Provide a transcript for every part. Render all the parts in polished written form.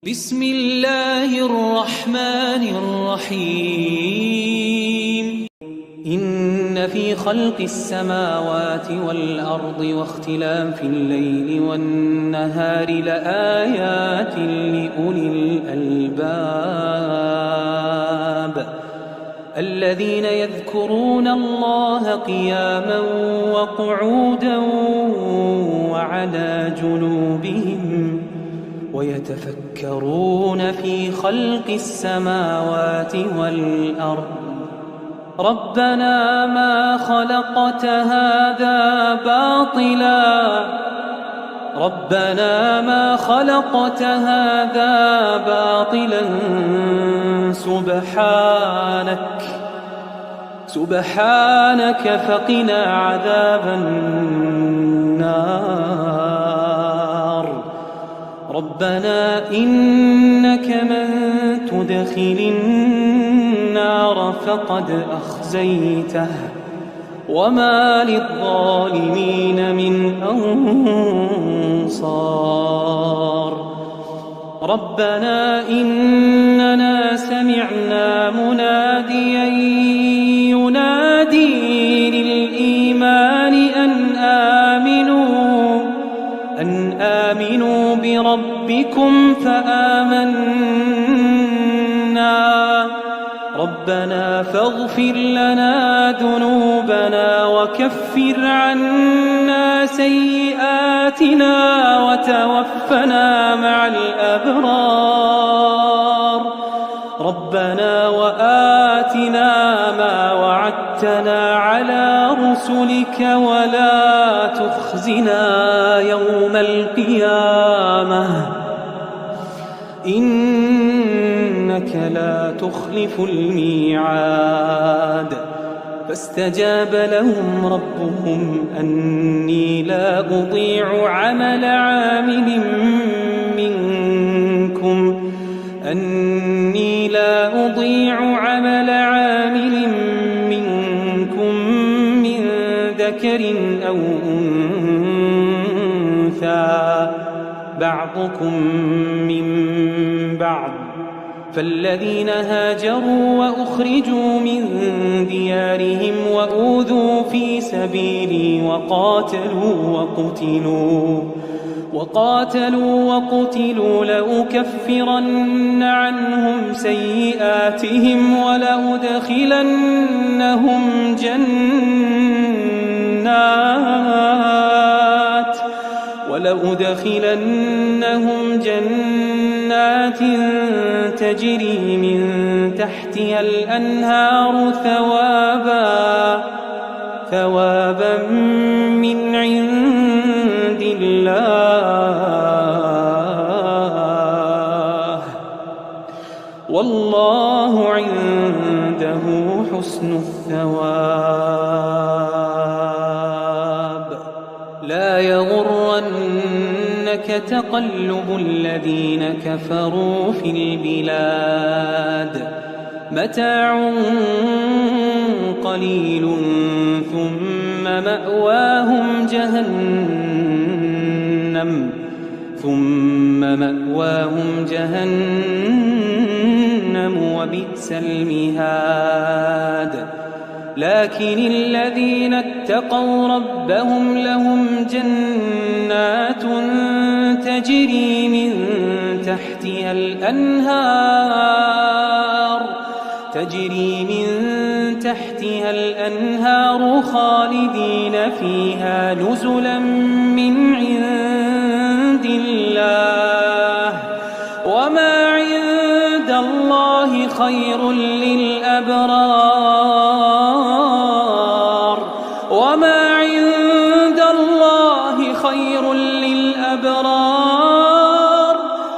بسم الله الرحمن الرحيم إن في خلق السماوات والأرض واختلاف الليل والنهار لآيات لأولي الألباب الذين يذكرون الله قياما وقعودا وعلى جنوبهم ويتفكرون في خلق السماوات والأرض ربنا ما خلقت هذا باطلا سبحانك فقنا عذاب النار ربنا إنك من تدخل النار فقد أخزيته وما للظالمين من أنصار ربنا إننا سمعنا مناديا ينادي للإيمان أن آمنوا بربكم فآمنا ربنا فاغفر لنا ذنوبنا وكفر عنا سيئاتنا وتوفنا مع الأبرار ربنا وآتنا ما وعدتنا على رسلك ولا تخزنا يوم القيامة إنك لا تخلف الميعاد فاستجاب لهم ربهم أني لا أضيع عمل عامل منكم من ذكر أو أنثى بعضكم من بعض فالذين هاجروا وأخرجوا من ديارهم وأوذوا في سبيلي وقاتلوا وقتلوا لأكفرن عنهم سيئاتهم ولأدخلنهم جنات تجري من تحتها الأنهار ثوابا من عند الله والله عنده حسن الثواب لا يغرنك تقلب الذين كفروا في البلاد متاع قليل ثم مأواهم جهنم وبئس المهاد لكن الذين اتقوا ربهم لهم جنات تجري من تحتها الأنهار خالدين فيها نزلا من عند الله وما عند الله خير للأبرار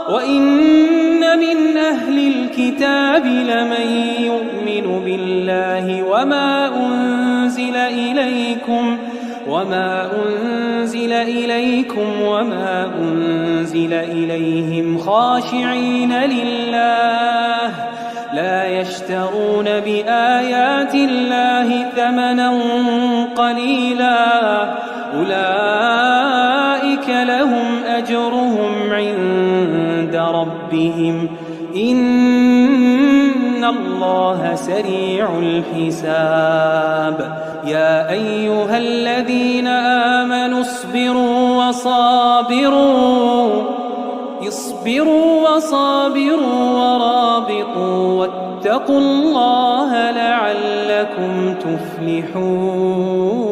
وإن من أهل الكتاب لمن يؤمن بالله وما أنزل إليكم وما أنزل إليهم خاشعين لله لا يشترون بآيات الله ثمنا قليلا أولئك لهم أجرهم عند ربهم ربهم إن الله سريع الحساب. يا أيها الذين آمنوا اصبروا وصابروا ورابطوا واتقوا الله لعلكم تفلحون.